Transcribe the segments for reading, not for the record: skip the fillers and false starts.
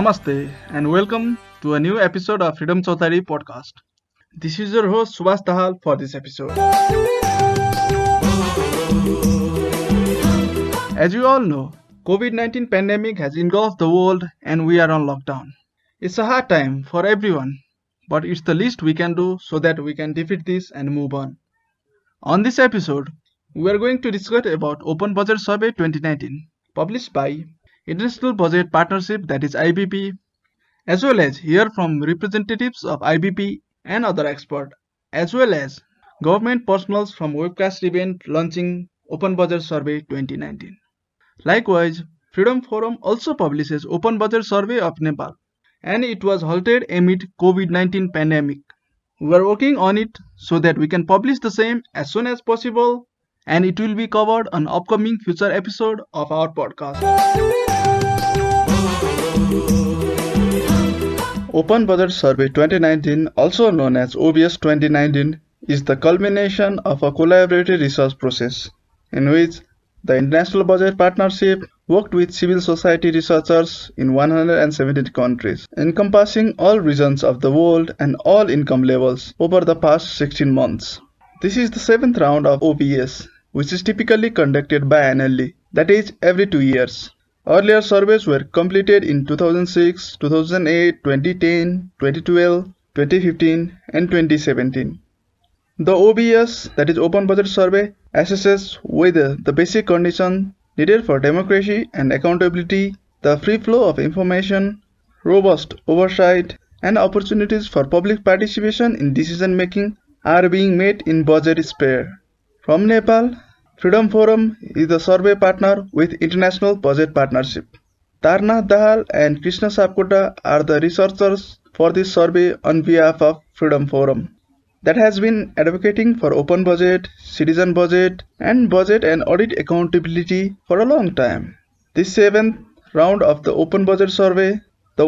Namaste and welcome to a new episode of Freedom Chautary podcast. This is your host Subhash Dahal for this episode. As you all know, COVID-19 pandemic has engulfed the world and we are on lockdown. It's a hard time for everyone, but it's the least we can do so that we can defeat this and move on. On this episode, we are going to discuss about Open Budget Survey 2019, published by International Budget Partnership, that is IBP, as well as hear from representatives of IBP and other experts, as well as government personnel from webcast event launching Open Budget Survey 2019. Likewise, Freedom Forum also publishes Open Budget Survey of Nepal, and it was halted amid COVID-19 pandemic. We are working on it so that we can publish the same as soon as possible, and it will be covered on upcoming future episode of our podcast. Open Budget Survey 2019, also known as OBS 2019, is the culmination of a collaborative research process in which the International Budget Partnership worked with civil society researchers in 170 countries, encompassing all regions of the world and all income levels over the past 16 months. This is the 7th round of OBS, which is typically conducted biennially, that is, every 2 years. Earlier surveys were completed in 2006, 2008, 2010, 2012, 2015, and 2017. The OBS, that is Open Budget Survey, assesses whether the basic conditions needed for democracy and accountability, the free flow of information, robust oversight, and opportunities for public participation in decision making are being met in budget sphere. From Nepal, Freedom Forum is the survey partner with International Budget Partnership. Tarna Dahal and Krishna Sapkota are the researchers for this survey on behalf of Freedom Forum that has been advocating for open budget, citizen budget, and budget and audit accountability for a long time. This 7th round of the Open Budget Survey, the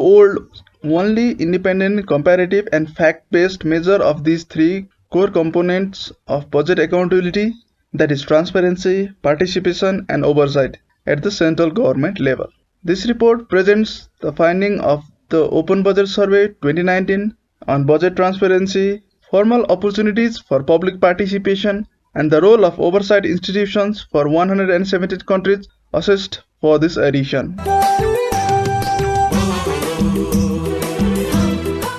only independent, comparative, and fact-based measure of these three core components of budget accountability, that is transparency, participation, and oversight at the central government level. This report presents the finding of the Open Budget Survey 2019 on budget transparency, formal opportunities for public participation, and the role of oversight institutions for 170 countries assessed for this edition.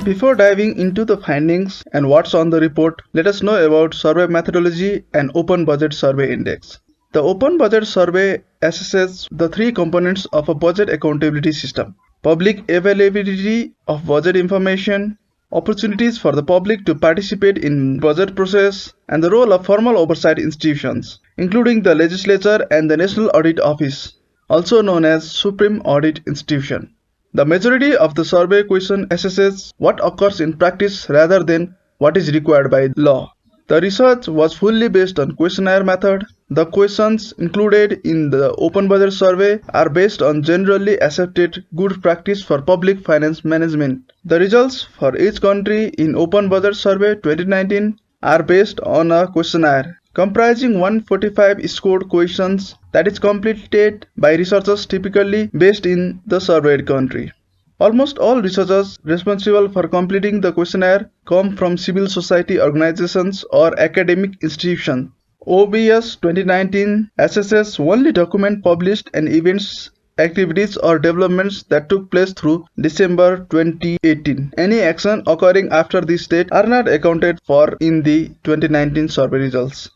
Before diving into the findings and what's on the report, let us know about survey methodology and Open Budget Survey Index. The Open Budget Survey assesses the three components of a budget accountability system: public availability of budget information, opportunities for the public to participate in budget process, and the role of formal oversight institutions, including the legislature and the National Audit Office, also known as Supreme Audit Institution. The majority of the survey question assesses what occurs in practice rather than what is required by law. The research was fully based on questionnaire method. The questions included in the Open Budget Survey are based on generally accepted good practice for public finance management. The results for each country in Open Budget Survey 2019 are based on a questionnaire comprising 145 scored questions that is completed by researchers typically based in the surveyed country. Almost all researchers responsible for completing the questionnaire come from civil society organizations or academic institutions. OBS 2019 assesses only documents published and events, activities or developments that took place through December 2018. Any action occurring after this date are not accounted for in the 2019 survey results.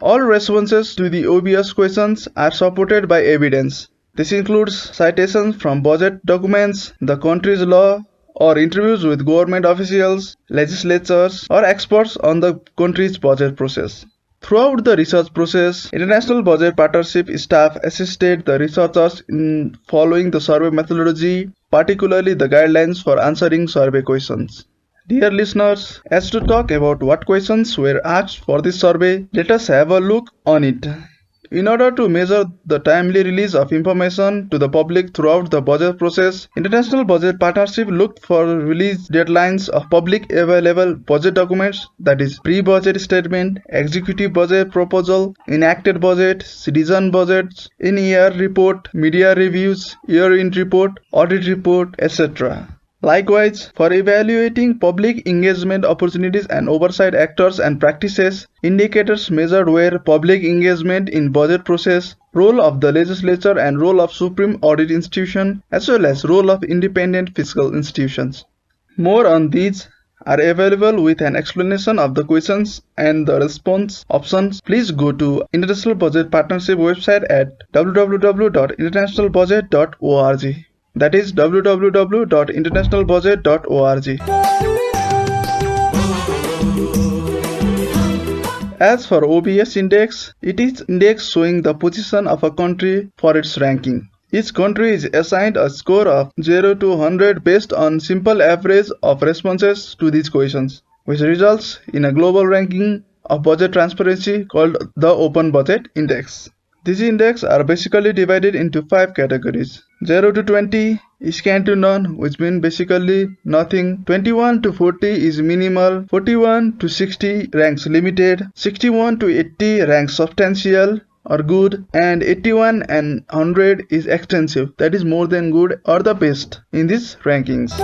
All responses to the OBS questions are supported by evidence. This includes citations from budget documents, the country's law, or interviews with government officials, legislators, or experts on the country's budget process. Throughout the research process, International Budget Partnership staff assisted the researchers in following the survey methodology, particularly the guidelines for answering survey questions. Dear listeners, as to talk about what questions were asked for this survey, let us have a look on it. In order to measure the timely release of information to the public throughout the budget process, International Budget Partnership looked for release deadlines of public available budget documents, that is pre-budget statement, executive budget proposal, enacted budget, citizen budgets, in-year report, media reviews, year-end report, audit report, etc. Likewise, for evaluating public engagement opportunities and oversight actors and practices, indicators measured were public engagement in budget process, role of the legislature and role of supreme audit institution, as well as role of independent fiscal institutions. More on these are available with an explanation of the questions and the response options. Please go to International Budget Partnership website at www.internationalbudget.org. That is www.internationalbudget.org. As for OBS index, it is index showing the position of a country for its ranking. Each country is assigned a score of 0 to 100 based on simple average of responses to these questions, which results in a global ranking of budget transparency called the Open Budget Index. These indexes are basically divided into 5 categories. 0 to 20 is scant to none, which means basically nothing. 21 to 40 is minimal. 41 to 60 ranks limited. 61 to 80 ranks substantial or good, and 81 and 100 is extensive, that is more than good or the best in these rankings.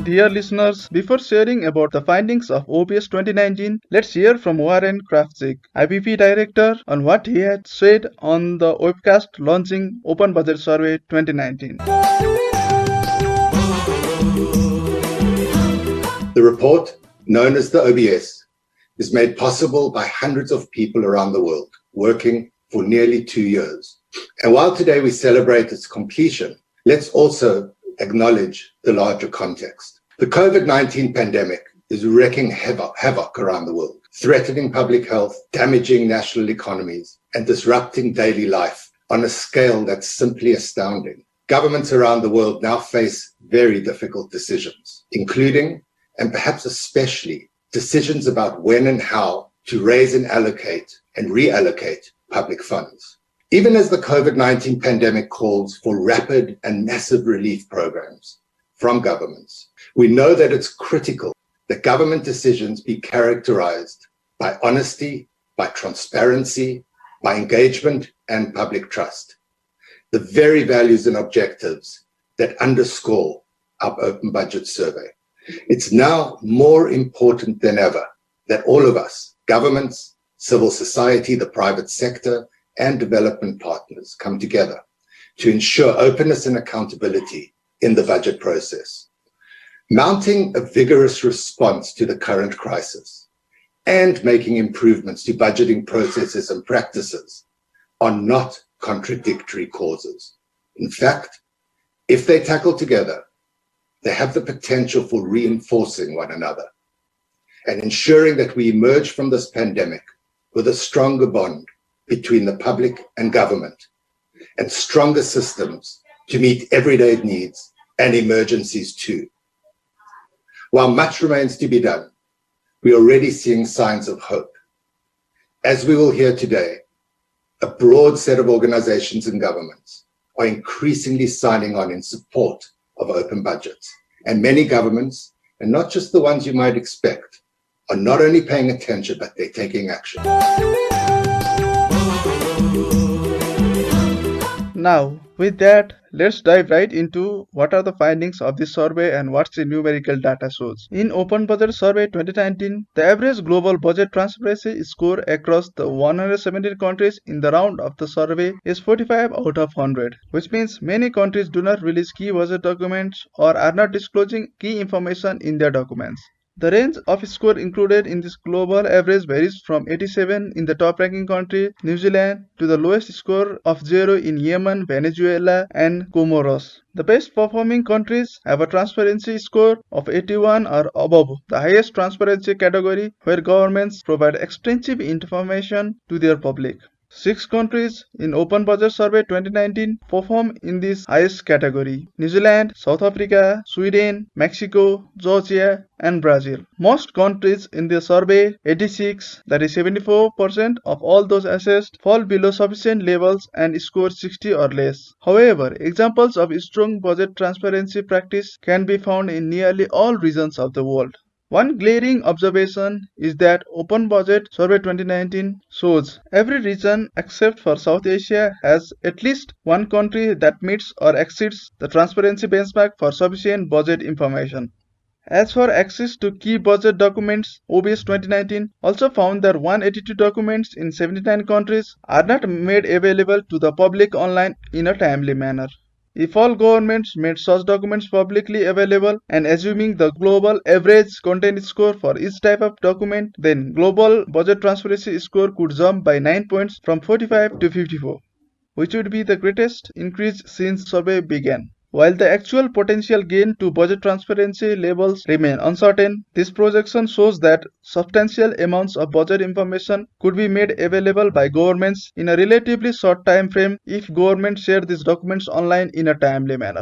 Dear listeners, before sharing about the findings of OBS 2019, let's hear from Warren Krafzik, IBP Director, on what he had said on the webcast launching Open Budget Survey 2019. The report, known as the OBS, is made possible by hundreds of people around the world, working for nearly 2 years. And while today we celebrate its completion, let's also acknowledge the larger context. The COVID-19 pandemic is wreaking havoc around the world, threatening public health, damaging national economies, and disrupting daily life on a scale that's simply astounding. Governments around the world now face very difficult decisions, including, and perhaps especially, decisions about when and how to raise and allocate and reallocate public funds. Even as the COVID-19 pandemic calls for rapid and massive relief programs from governments, we know that it's critical that government decisions be characterized by honesty, by transparency, by engagement and public trust. The very values and objectives that underscore our Open Budget Survey. It's now more important than ever that all of us, governments, civil society, the private sector, and development partners come together to ensure openness and accountability in the budget process. Mounting a vigorous response to the current crisis and making improvements to budgeting processes and practices are not contradictory causes. In fact, if they tackle together, they have the potential for reinforcing one another and ensuring that we emerge from this pandemic with a stronger bond between the public and government and stronger systems to meet everyday needs and emergencies too. While much remains to be done, we are already seeing signs of hope. As we will hear today, a broad set of organizations and governments are increasingly signing on in support of open budgets. And many governments, and not just the ones you might expect, are not only paying attention, but they're taking action. Now, with that, let's dive right into what are the findings of this survey and what the numerical data shows. In Open Budget Survey 2019, the average global budget transparency score across the 117 countries in the round of the survey is 45 out of 100, which means many countries do not release key budget documents or are not disclosing key information in their documents. The range of score included in this global average varies from 87 in the top-ranking country, New Zealand, to the lowest score of 0 in Yemen, Venezuela, and Comoros. The best-performing countries have a transparency score of 81 or above, the highest transparency category where governments provide extensive information to their public. 6 countries in Open Budget Survey 2019 perform in this highest category: New Zealand, South Africa, Sweden, Mexico, Georgia, and Brazil. Most countries in the survey, 86, that is 74% of all those assessed, fall below sufficient levels and score 60 or less. However, examples of strong budget transparency practice can be found in nearly all regions of the world. One glaring observation is that Open Budget Survey 2019 shows every region except for South Asia has at least one country that meets or exceeds the transparency benchmark for sufficient budget information. As for access to key budget documents, OBS 2019 also found that 182 documents in 79 countries are not made available to the public online in a timely manner. If all governments made such documents publicly available and assuming the global average content score for each type of document, then global budget transparency score could jump by 9 points from 45 to 54, which would be the greatest increase since survey began. While the actual potential gain to budget transparency levels remain uncertain, this projection shows that substantial amounts of budget information could be made available by governments in a relatively short time frame if governments share these documents online in a timely manner.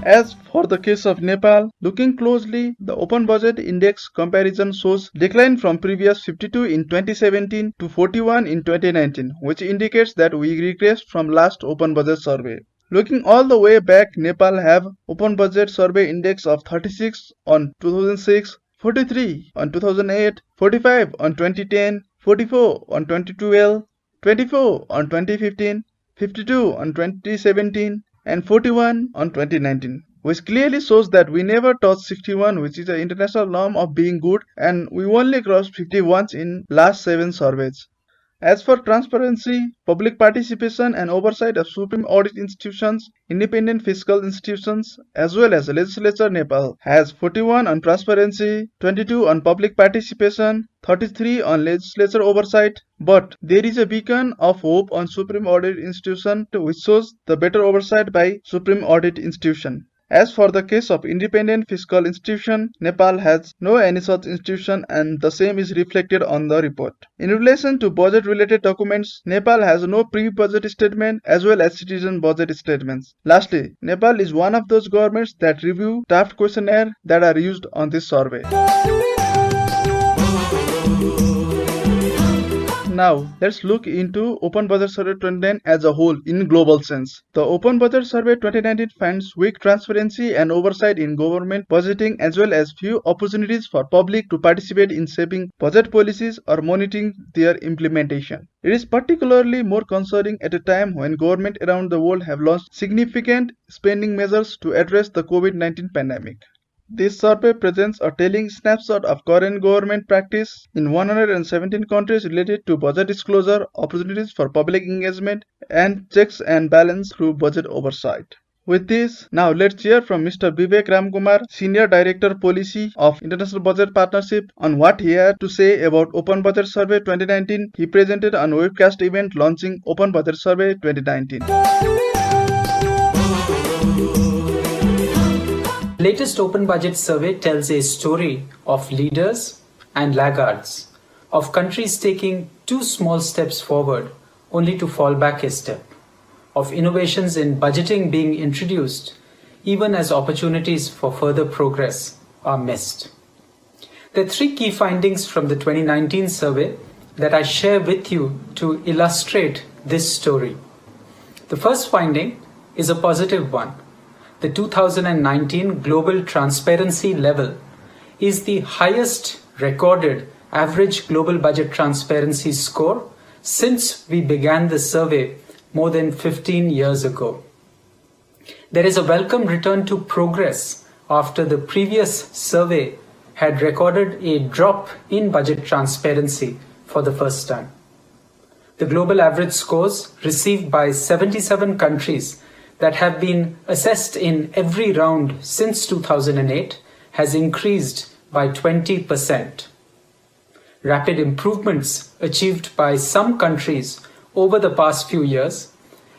As for the case of Nepal, looking closely, the Open Budget Index comparison shows decline from previous 52 in 2017 to 41 in 2019, which indicates that we regressed from last Open Budget survey. Looking all the way back, Nepal have Open Budget Survey Index of 36 on 2006, 43 on 2008, 45 on 2010, 44 on 2012, 24 on 2015, 52 on 2017, and 41 on 2019, which clearly shows that we never touched 61, which is the international norm of being good, and we only crossed 50 once in last 7 surveys. As for transparency, public participation and oversight of Supreme Audit institutions, independent fiscal institutions, as well as the legislature, Nepal has 41 on transparency, 22 on public participation, 33 on legislature oversight, but there is a beacon of hope on Supreme Audit institution which shows the better oversight by Supreme Audit institution. As for the case of independent fiscal institution, Nepal has no any such institution and the same is reflected on the report. In relation to budget-related documents, Nepal has no pre-budget statement as well as citizen budget statements. Lastly, Nepal is one of those governments that review draft questionnaire that are used on this survey. Now, let's look into Open Budget Survey 2019 as a whole in global sense. The Open Budget Survey 2019 finds weak transparency and oversight in government budgeting as well as few opportunities for public to participate in shaping budget policies or monitoring their implementation. It is particularly more concerning at a time when governments around the world have launched significant spending measures to address the COVID-19 pandemic. This survey presents a telling snapshot of current government practice in 117 countries related to budget disclosure, opportunities for public engagement, and checks and balance through budget oversight. With this, now let's hear from Mr. Vivek Ramkumar, Senior Director Policy of International Budget Partnership, on what he had to say about Open Budget Survey 2019. He presented on a webcast event launching Open Budget Survey 2019. The latest Open Budget Survey tells a story of leaders and laggards, of countries taking 2 small steps forward only to fall back a step, of innovations in budgeting being introduced even as opportunities for further progress are missed. There are 3 key findings from the 2019 survey that I share with you to illustrate this story. The first finding is a positive one. The 2019 global transparency level is the highest recorded average global budget transparency score since we began the survey more than 15 years ago. There is a welcome return to progress after the previous survey had recorded a drop in budget transparency for the first time. The global average scores received by 77 countries that have been assessed in every round since 2008 has increased by 20%. Rapid improvements achieved by some countries over the past few years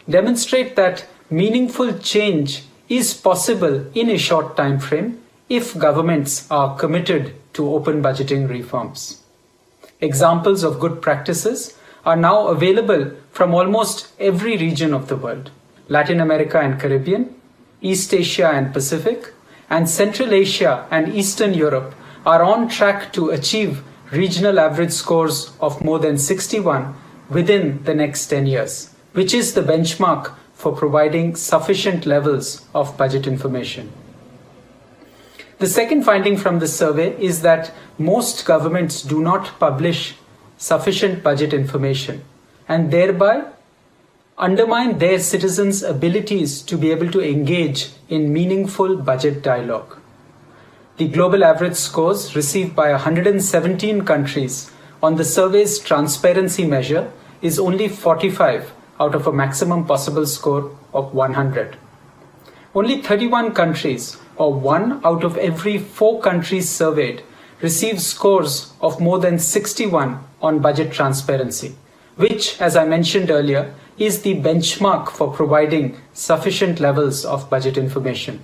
demonstrate that meaningful change is possible in a short time frame if governments are committed to open budgeting reforms. Examples of good practices are now available from almost every region of the world: Latin America and Caribbean, East Asia and Pacific, and Central Asia and Eastern Europe are on track to achieve regional average scores of more than 61 within the next 10 years, which is the benchmark for providing sufficient levels of budget information. The second finding from the survey is that most governments do not publish sufficient budget information and thereby undermine their citizens' abilities to be able to engage in meaningful budget dialogue. The global average scores received by 117 countries on the survey's transparency measure is only 45 out of a maximum possible score of 100. Only 31 countries, or 1 out of every 4 countries surveyed, received scores of more than 61 on budget transparency, which, as I mentioned earlier, is the benchmark for providing sufficient levels of budget information.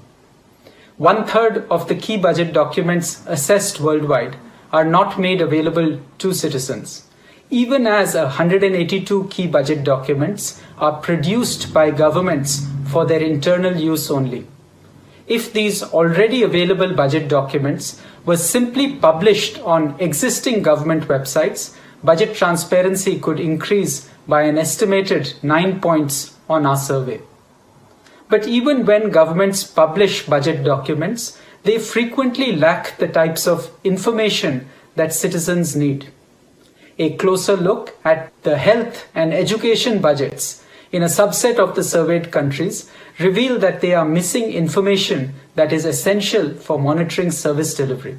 1/3 of the key budget documents assessed worldwide are not made available to citizens, even as 182 key budget documents are produced by governments for their internal use only. If these already available budget documents were simply published on existing government websites, budget transparency could increase by an estimated 9 points on our survey. But even when governments publish budget documents, they frequently lack the types of information that citizens need. A closer look at the health and education budgets in a subset of the surveyed countries reveal that they are missing information that is essential for monitoring service delivery.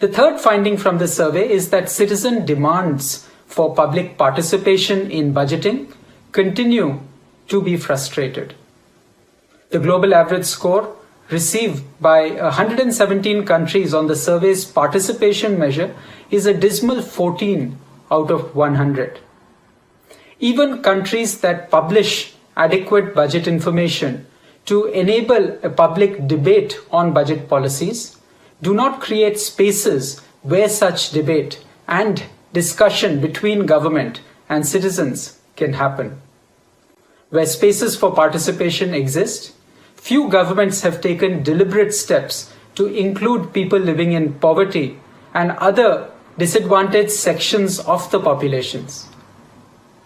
The third finding from the survey is that citizen demands for public participation in budgeting continue to be frustrated. The global average score received by 117 countries on the survey's participation measure is a dismal 14 out of 100. Even countries that publish adequate budget information to enable a public debate on budget policies do not create spaces where such debate and discussion between government and citizens can happen. Where spaces for participation exist, few governments have taken deliberate steps to include people living in poverty and other disadvantaged sections of the populations,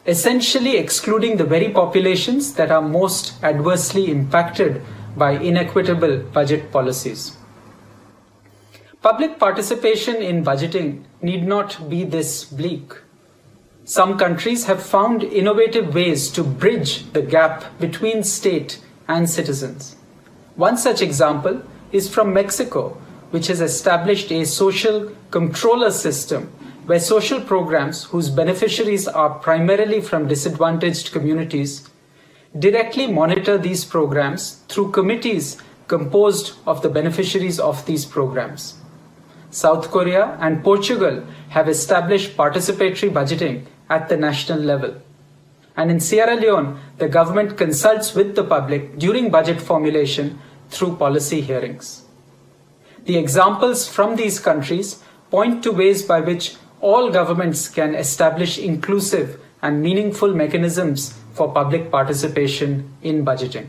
essentially excluding the very populations that are most adversely impacted by inequitable budget policies. Public participation in budgeting need not be this bleak. Some countries have found innovative ways to bridge the gap between state and citizens. One such example is from Mexico, which has established a social controller system where social programs whose beneficiaries are primarily from disadvantaged communities directly monitor these programs through committees composed of the beneficiaries of these programs. South Korea and Portugal have established participatory budgeting at the national level. And in Sierra Leone, the government consults with the public during budget formulation through policy hearings. The examples from these countries point to ways by which all governments can establish inclusive and meaningful mechanisms for public participation in budgeting.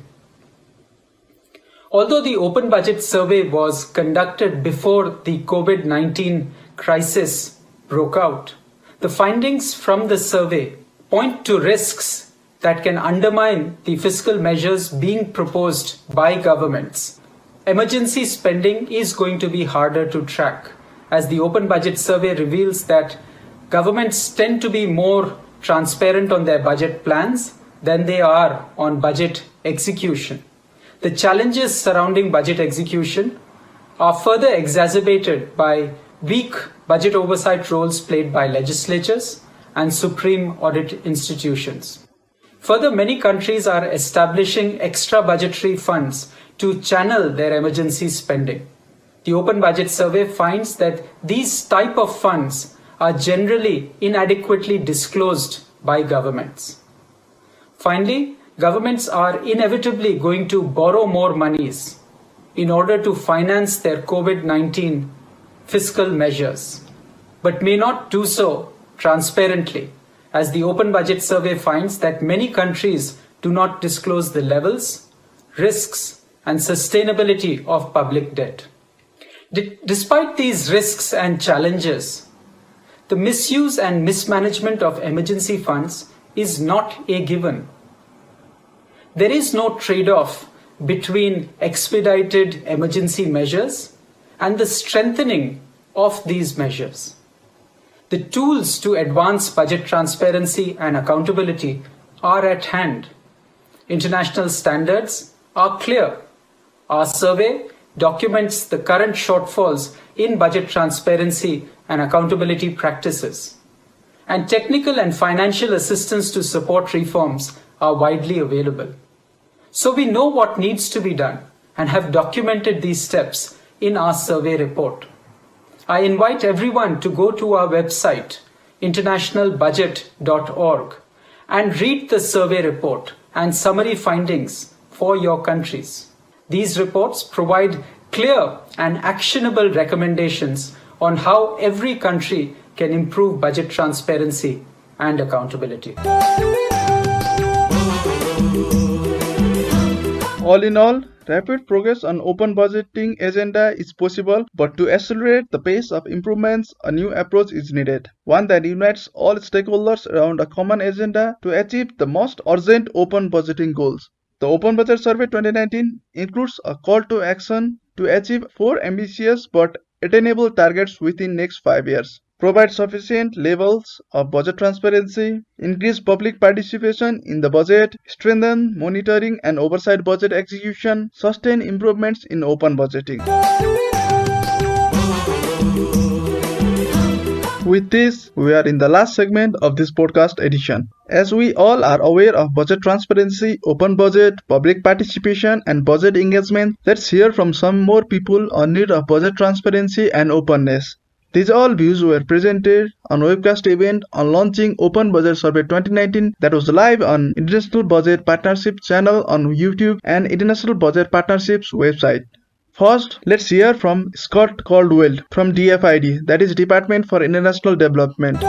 Although the Open Budget Survey was conducted before the COVID-19 crisis broke out, the findings from the survey point to risks that can undermine the fiscal measures being proposed by governments. Emergency spending is going to be harder to track, as the Open Budget Survey reveals that governments tend to be more transparent on their budget plans than they are on budget execution. The challenges surrounding budget execution are further exacerbated by weak budget oversight roles played by legislatures and supreme audit institutions. Further, many countries are establishing extra budgetary funds to channel their emergency spending. The Open Budget Survey finds that these type of funds are generally inadequately disclosed by governments. Finally, governments are inevitably going to borrow more monies in order to finance their COVID-19 fiscal measures. but may not do so transparently, as the Open Budget Survey finds that many countries do not disclose the levels, risks, and sustainability of public debt. Despite these risks and challenges, the misuse and mismanagement of emergency funds is not a given. There is no trade-off between expedited emergency measures and the strengthening of these measures. The tools to advance budget transparency and accountability are at hand. International standards are clear. Our survey documents the current shortfalls in budget transparency and accountability practices. And technical and financial assistance to support reforms are widely available. So we know what needs to be done and have documented these steps in our survey report. I invite everyone to go to our website, internationalbudget.org, and read the survey report and summary findings for your countries. These reports provide clear and actionable recommendations on how every country can improve budget transparency and accountability. All in all, rapid progress on open budgeting agenda is possible, but to accelerate the pace of improvements, a new approach is needed, one that unites all stakeholders around a common agenda to achieve the most urgent open budgeting goals. The Open Budget Survey 2019 includes a call to action to achieve 4 ambitious but attainable targets within next 5 years. Provide sufficient levels of budget transparency, increase public participation in the budget, strengthen monitoring and oversight budget execution, sustain improvements in open budgeting. With this, we are in the last segment of this podcast edition. As we all are aware of budget transparency, open budget, public participation, and budget engagement, let's hear from some more people on need of budget transparency and openness. These all views were presented on webcast event on launching Open Budget Survey 2019 that was live on International Budget Partnership channel on YouTube and International Budget Partnership's website. First, let's hear from Scott Caldwell from DFID, that is Department for International Development.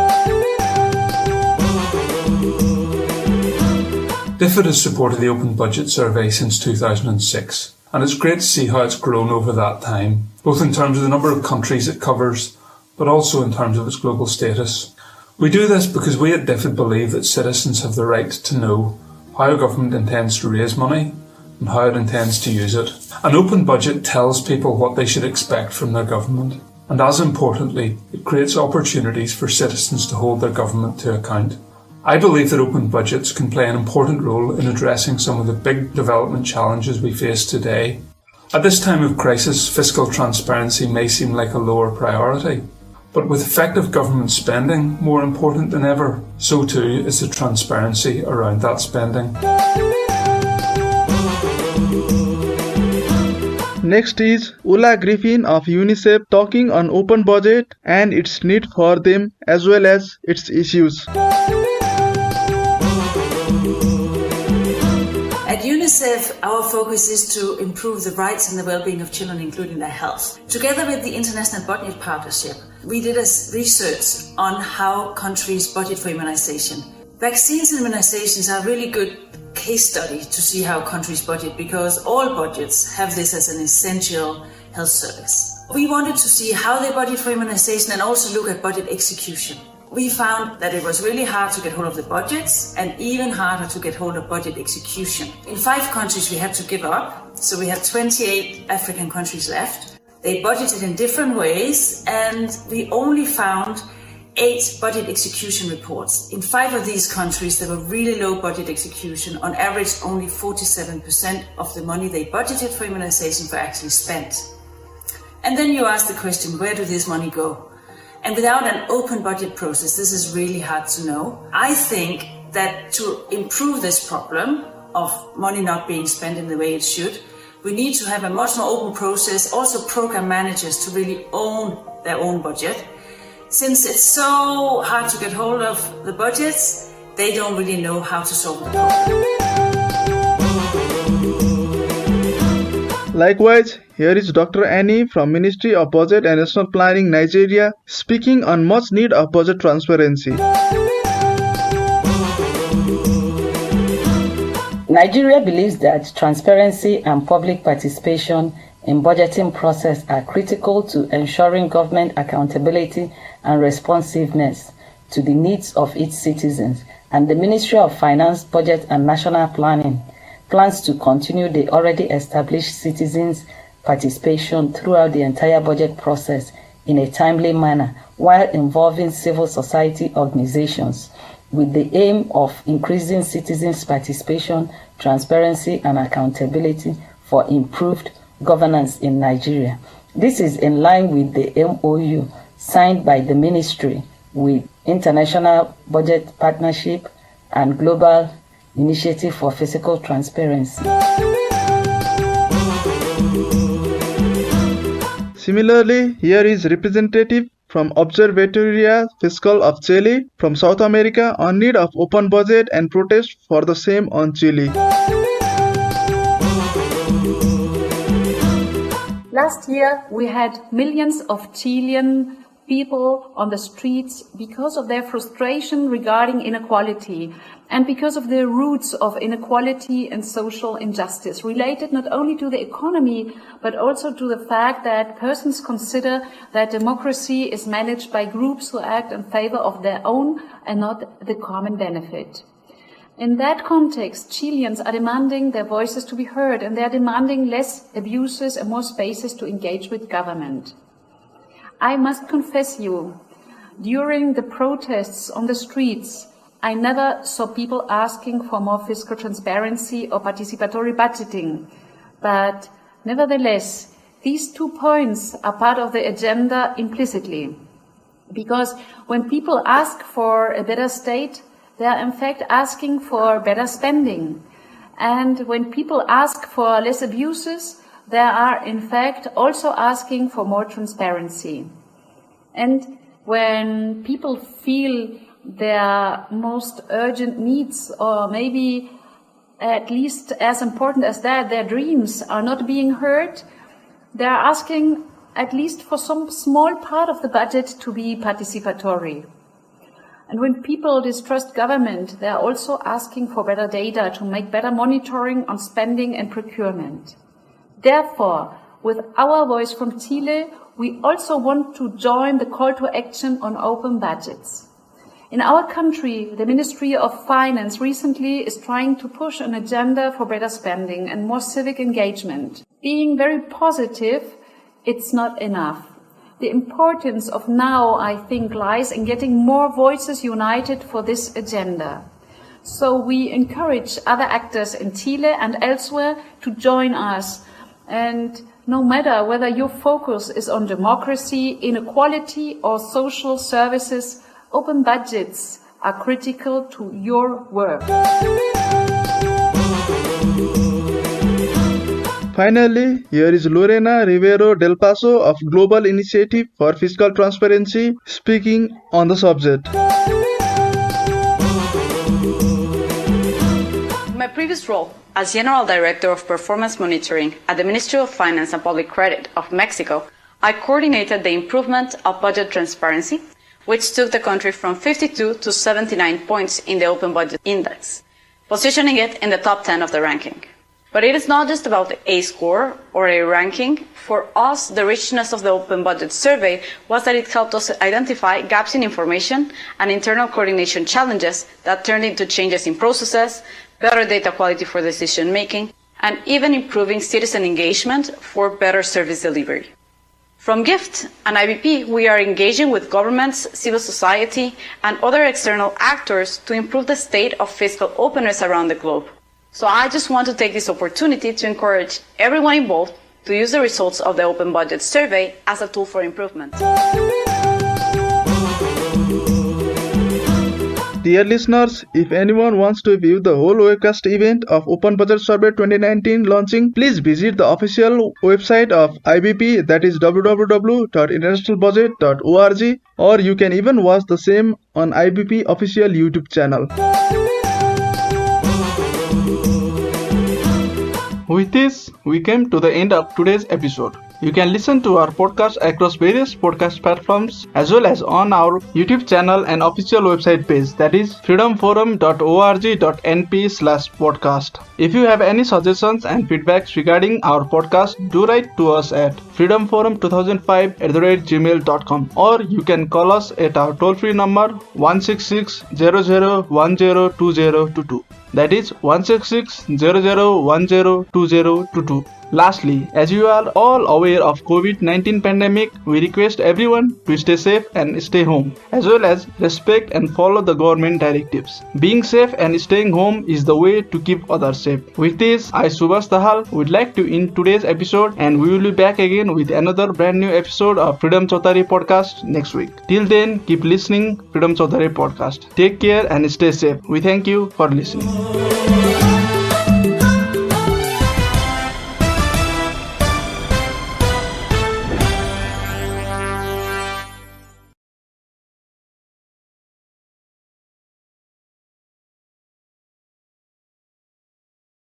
DFID has supported the Open Budget Survey since 2006, and it's great to see how it's grown over that time, both in terms of the number of countries it covers, but also in terms of its global status. We do this because we at DFID believe that citizens have the right to know how a government intends to raise money and how it intends to use it. An open budget tells people what they should expect from their government, and as importantly, it creates opportunities for citizens to hold their government to account. I believe that open budgets can play an important role in addressing some of the big development challenges we face today. At this time of crisis, fiscal transparency may seem like a lower priority, but with effective government spending more important than ever, so too is the transparency around that spending. Next is Ulla Griffin of UNICEF talking on open budget and its need for them as well as its issues. At UNICEF, our focus is to improve the rights and the well-being of children, including their health. Together with the International Budget Partnership, we did a research on how countries budget for immunization. Vaccines and immunizations are a really good case study to see how countries budget, because all budgets have this as an essential health service. We wanted to see how they budget for immunization and also look at budget execution. We found that it was really hard to get hold of the budgets and even harder to get hold of budget execution. In 5 countries we had to give up, so we had 28 African countries left. They budgeted in different ways and we only found 8 budget execution reports. In 5 of these countries there were really low budget execution, on average only 47% of the money they budgeted for immunization were actually spent. And then you ask the question, where do this money go? And without an open budget process, this is really hard to know. I think that to improve this problem of money not being spent in the way it should, we need to have a much more open process, also program managers to really own their own budget. Since it's so hard to get hold of the budgets, they don't really know how to solve the problem. Likewise, here is Dr. Annie from Ministry of Budget and National Planning, Nigeria, speaking on much need of budget transparency. Nigeria believes that transparency and public participation in budgeting process are critical to ensuring government accountability and responsiveness to the needs of its citizens, and the Ministry of Finance, Budget and National Planning plans to continue the already established citizens' participation throughout the entire budget process in a timely manner while involving civil society organizations with the aim of increasing citizens' participation, transparency and accountability for improved governance in Nigeria. This is in line with the MOU signed by the Ministry with International Budget Partnership and Global Initiative for Fiscal Transparency. Similarly, here is representative from Observatoria Fiscal of Chile from South America on need of open budget and protest for the same on Chile. Last year, we had millions of Chilean people on the streets because of their frustration regarding inequality and because of the roots of inequality and social injustice related not only to the economy but also to the fact that persons consider that democracy is managed by groups who act in favor of their own and not the common benefit. In that context, Chileans are demanding their voices to be heard, and they are demanding less abuses and more spaces to engage with government. I must confess you, during the protests on the streets, I never saw people asking for more fiscal transparency or participatory budgeting. But nevertheless, these 2 points are part of the agenda implicitly. Because when people ask for a better state, they are in fact asking for better spending. And when people ask for less abuses, they are in fact also asking for more transparency. And when people feel their most urgent needs, or maybe at least as important as that, their dreams are not being heard, they are asking at least for some small part of the budget to be participatory. And when people distrust government, they are also asking for better data to make better monitoring on spending and procurement. Therefore, with our voice from Chile, we also want to join the call to action on open budgets. In our country, the Ministry of Finance recently is trying to push an agenda for better spending and more civic engagement. Being very positive, it's not enough. The importance of now, I think, lies in getting more voices united for this agenda. So we encourage other actors in Chile and elsewhere to join us. And no matter whether your focus is on democracy, inequality, or social services, open budgets are critical to your work. Finally, here is Lorena Rivero Del Paso of Global Initiative for Fiscal Transparency speaking on the subject. In my previous role as General Director of Performance Monitoring at the Ministry of Finance and Public Credit of Mexico, I coordinated the improvement of budget transparency, which took the country from 52 to 79 points in the Open Budget Index, positioning it in the top 10 of the ranking. But it is not just about the A score or a ranking. For us, the richness of the Open Budget Survey was that it helped us identify gaps in information and internal coordination challenges that turned into changes in processes, better data quality for decision making, and even improving citizen engagement for better service delivery. From GIFT and IBP, we are engaging with governments, civil society, and other external actors to improve the state of fiscal openness around the globe. So I just want to take this opportunity to encourage everyone involved to use the results of the Open Budget Survey as a tool for improvement. Dear listeners, if anyone wants to view the whole webcast event of Open Budget Survey 2019 launching, please visit the official website of IBP, that is www.internationalbudget.org, or you can even watch the same on IBP official YouTube channel. With With this, we came to the end of today's episode. You can listen to our podcast across various podcast platforms as well as on our YouTube channel and official website page, that is freedomforum.org.np/podcast. If you have any suggestions and feedbacks regarding our podcast, do write to us at freedomforum2005@gmail.com, or you can call us at our toll-free number 16600102022. That is 16600102022. Lastly, as you are all aware of COVID-19 pandemic, we request everyone to stay safe and stay home, as well as respect and follow the government directives. Being safe and staying home is the way to keep others safe. With this, I, Subhash Dahal, would like to end today's episode, and we will be back again with another brand new episode of Freedom Chautary podcast next week. Till then, keep listening Freedom Chautary podcast. Take care and stay safe. We thank you for listening.